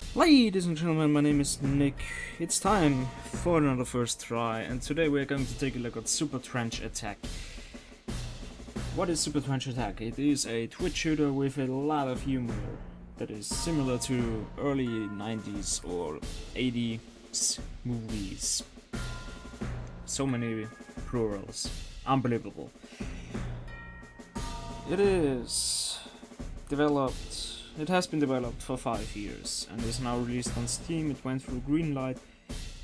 Ladies and gentlemen, my name is Nick. It's time for another first try, and today we're going to take a look at Super Trench Attack. What is Super Trench Attack? It is a twitch shooter with a lot of humor that is similar to early 90s or 80s movies. So many plurals. Unbelievable. It has been developed for 5 years and is now released on Steam. It went through Greenlight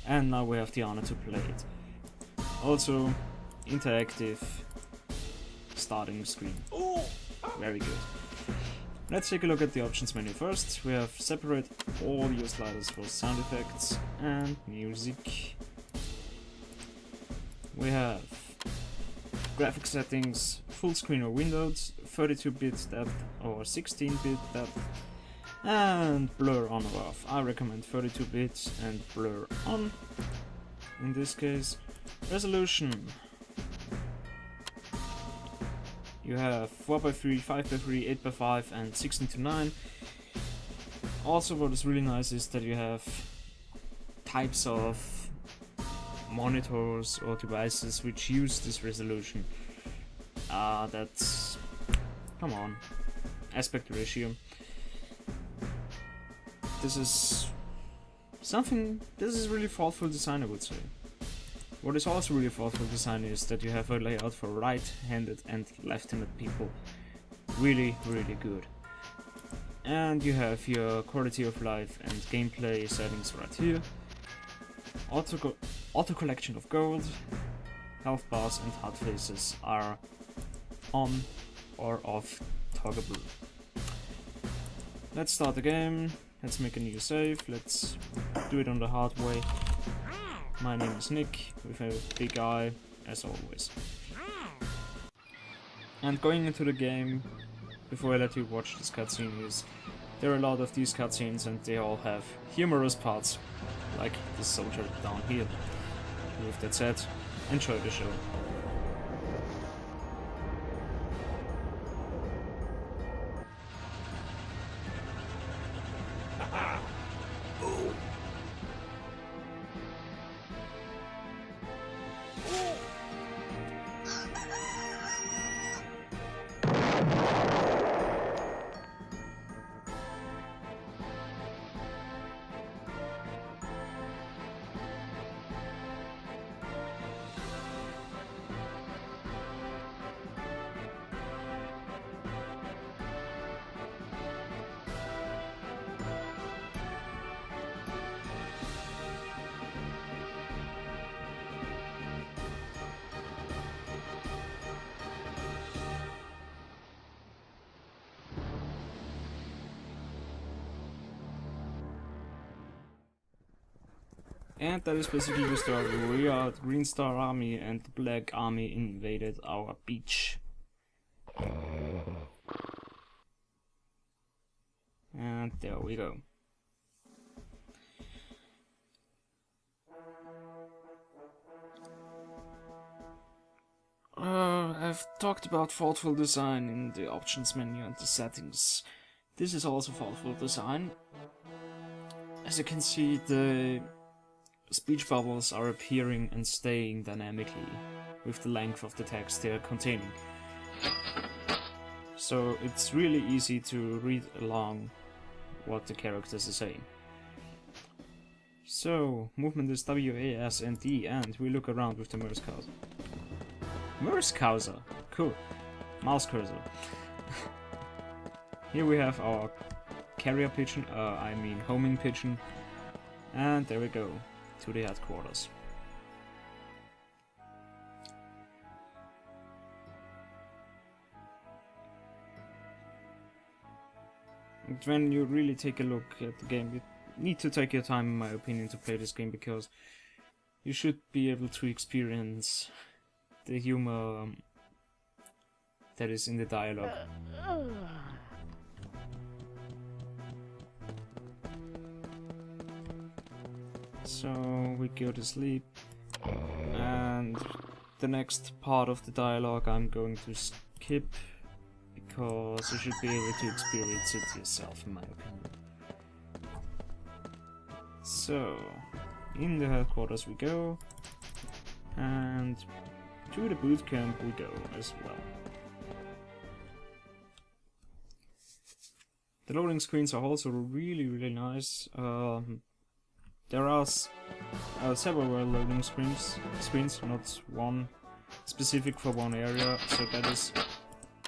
and now we have the honor to play it. Also, interactive starting screen. Very good. Let's take a look at the options menu first. We have separate audio sliders for sound effects and music. We have graphic settings, full screen or windowed, 32-bit depth or 16-bit depth, and blur on or off. I recommend 32-bit and blur on in this case. Resolution. You have 4x3, 5x3, 8x5 and 16:9. Also what is really nice is that you have types of monitors or devices which use this resolution. That's... come on. Aspect ratio. This is really thoughtful design, I would say. What is also really thoughtful design is that you have a layout for right-handed and left-handed people. Really, really good. And you have your quality of life and gameplay settings right here. Auto collection of gold, health bars and heart faces are on or off toggleable. Let's start the game. Let's make a new save. Let's do it on the hard way. My name is Nick with a big eye as always. And going into the game, before I let you watch this cutscene, is there are a lot of these cutscenes and they all have humorous parts, like this soldier down here. With that said, enjoy the show. And that is basically the story. We are the Green Star Army and the Black Army invaded our beach. And there we go. I've talked about thoughtful design in the options menu and the settings. This is also thoughtful design. As you can see, the speech bubbles are appearing and staying dynamically with the length of the text they are containing. So it's really easy to read along what the characters are saying. So, movement is W, A, S, and D, and we look around with the mouse cursor. Mouse cursor! Cool. Mouse cursor. Here we have our carrier pigeon, homing pigeon, and there we go. To the headquarters. And when you really take a look at the game, you need to take your time, in my opinion, to play this game, because you should be able to experience the humor that is in the dialogue. So we go to sleep, and the next part of the dialogue I'm going to skip because you should be able to experience it yourself, in my opinion. So, in the headquarters we go, and to the boot camp we go as well. The loading screens are also really nice. There are several loading screens, not one specific for one area, so that is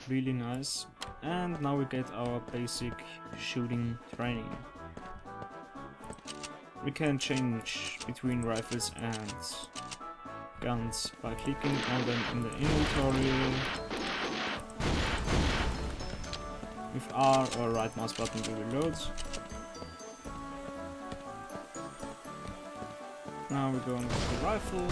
really nice. And now we get our basic shooting training. We can change between rifles and guns by clicking on them in the inventory. With R or right mouse button to reload. Now we're going with the rifle.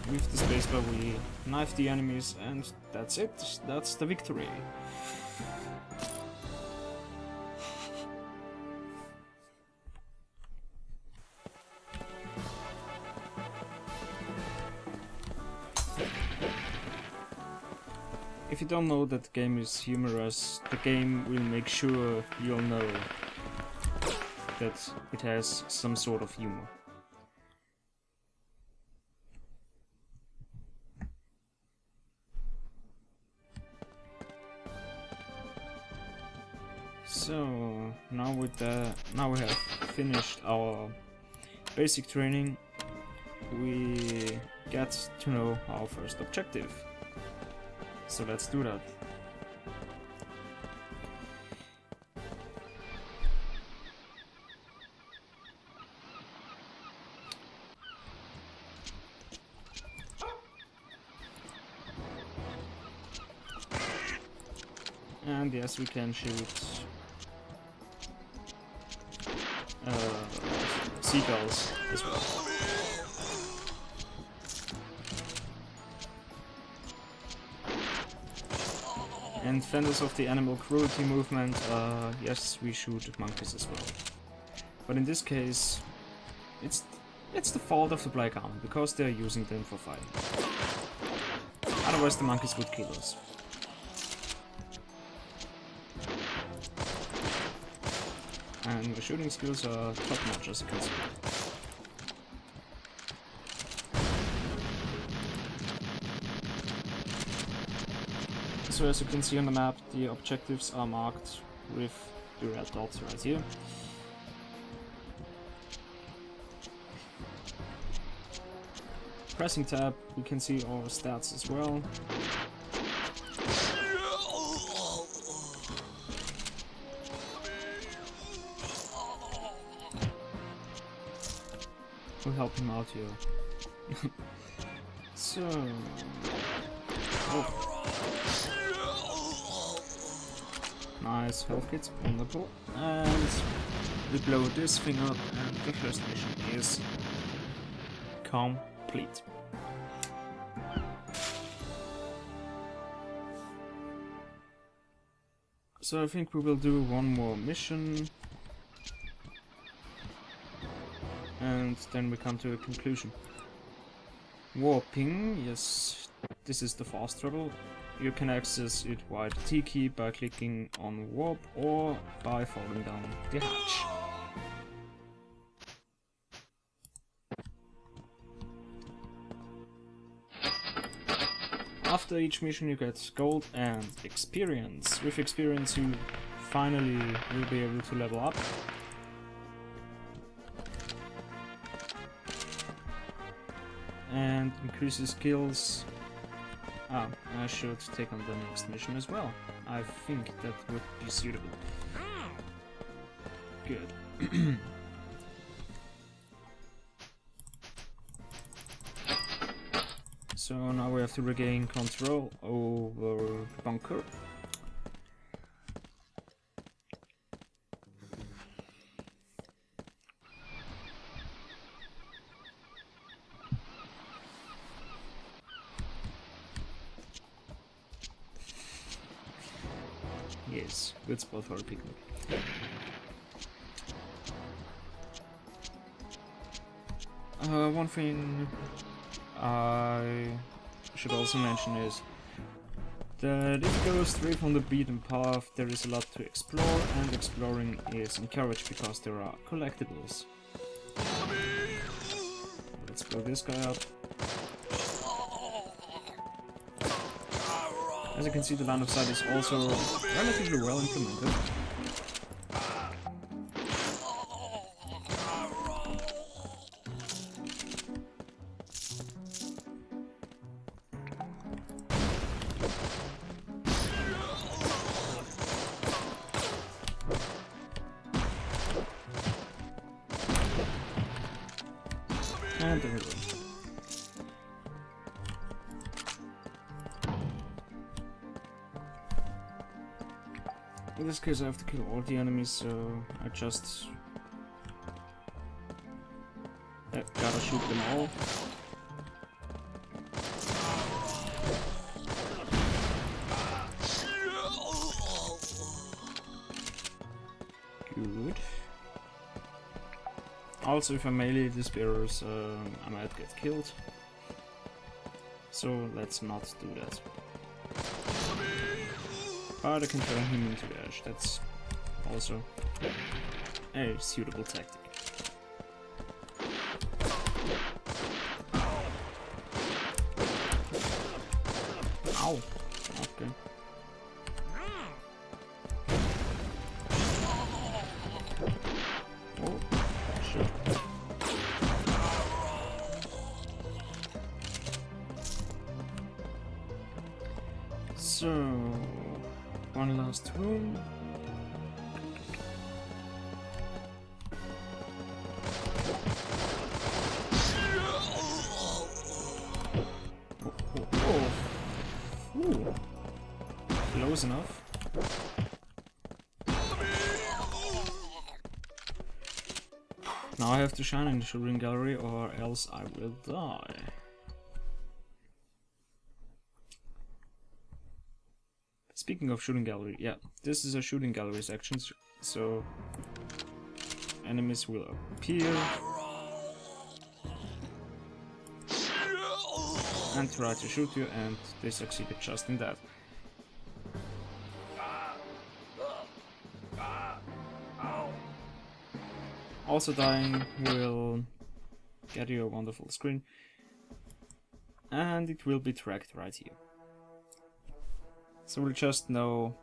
With the spacebar we knife the enemies, and that's it. That's the victory. If you don't know that the game is humorous, the game will make sure you'll know that it has some sort of humor. So now we have finished our basic training. We get to know our first objective. So let's do that. And yes, we can shoot seagulls as well. And Defenders of the Animal Cruelty movement, yes, we shoot monkeys as well. But in this case, it's the fault of the Black Army, because they're using them for fighting. Otherwise the monkeys would kill us. And the shooting skills are top notch, as you can see. So as you can see on the map, the objectives are marked with the red dots right here. Pressing tab, we can see all the stats as well. We'll help him out here. So... Oh. Nice health kit, wonderful. And we blow this thing up, and the first mission is complete. So I think we will do one more mission, and then we come to a conclusion. Warping, yes, this is the fast travel. You can access it via the T key by clicking on warp or by falling down the hatch. After each mission you get gold and experience. With experience you finally will be able to level up. And increase your skills. I should take on the next mission as well. I think that would be suitable. Good. So now we have to regain control over the bunker. Yes, good spot for a picnic. One thing I should also mention is that if you go straight from the beaten path, there is a lot to explore, and exploring is encouraged because there are collectibles. Let's blow this guy up. As you can see, the line of sight is also relatively well implemented. And there we go. In this case I have to kill all the enemies, so I just gotta shoot them all. Good. Also, if I melee these bearers, I might get killed. So let's not do that. But I can turn him into ash. That's also a suitable tactic. Ow! Okay. Oh, shit. So, one last room. Ooh. Close enough. Now I have to shine in the shooting gallery or else I will die. Speaking of shooting gallery, yeah, this is a shooting gallery section, so enemies will appear and try to shoot you, and they succeeded just in that. Also dying will get you a wonderful screen, and it will be tracked right here. So we'll just know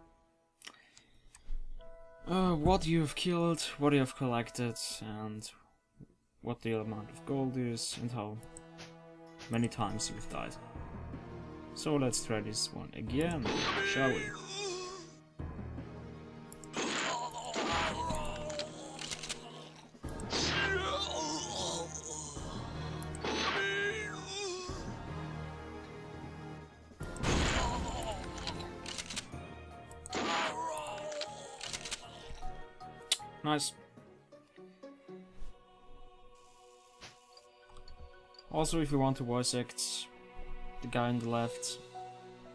what you have killed, what you have collected, and what the amount of gold is, and how many times you've died. So let's try this one again, shall we? Nice. Also, if you want to voice act the guy on the left,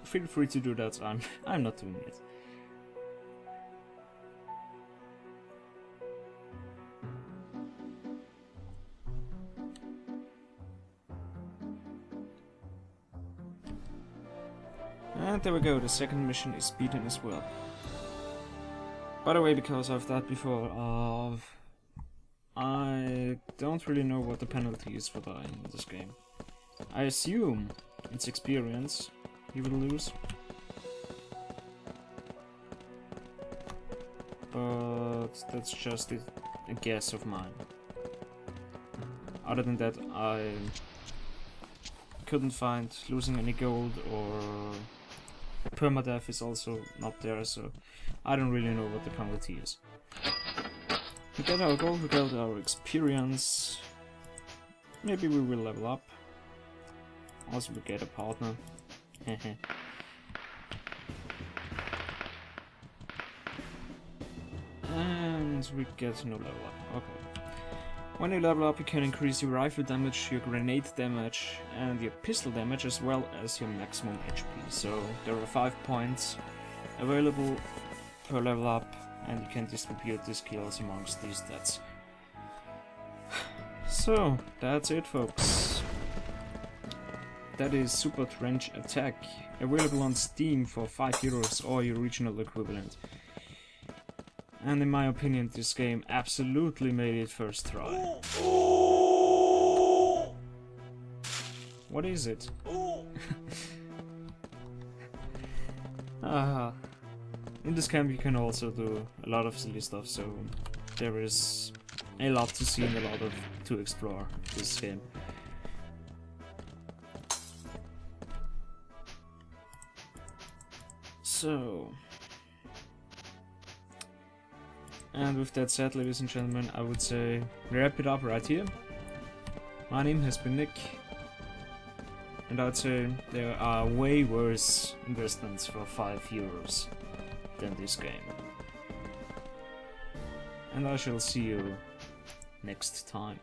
feel free to do that. I'm not doing it. And there we go, the second mission is beaten as well. By the way, because I've died before, I don't really know what the penalty is for dying in this game. I assume it's experience you will lose. But that's just a guess of mine. Other than that, I couldn't find losing any gold, or permadeath is also not there, so I don't really know what the penalty is. We get our gold, we get our experience. Maybe we will level up. Also we get a partner. And we get no level up. Okay. When you level up, you can increase your rifle damage, your grenade damage, and your pistol damage, as well as your maximum HP. So there are 5 points available per level up, and you can distribute the skills amongst these stats. So that's it, folks. that is Super Trench Attack, available on Steam for €5 or your regional equivalent. And in my opinion, this game absolutely made it first try. What is it? In this camp you can also do a lot of silly stuff, so there is a lot to see and a lot to explore this game. So, and with that said, ladies and gentlemen, I would say wrap it up right here. My name has been Nick, and I'd say there are way worse investments for €5 than this game. And I shall see you next time.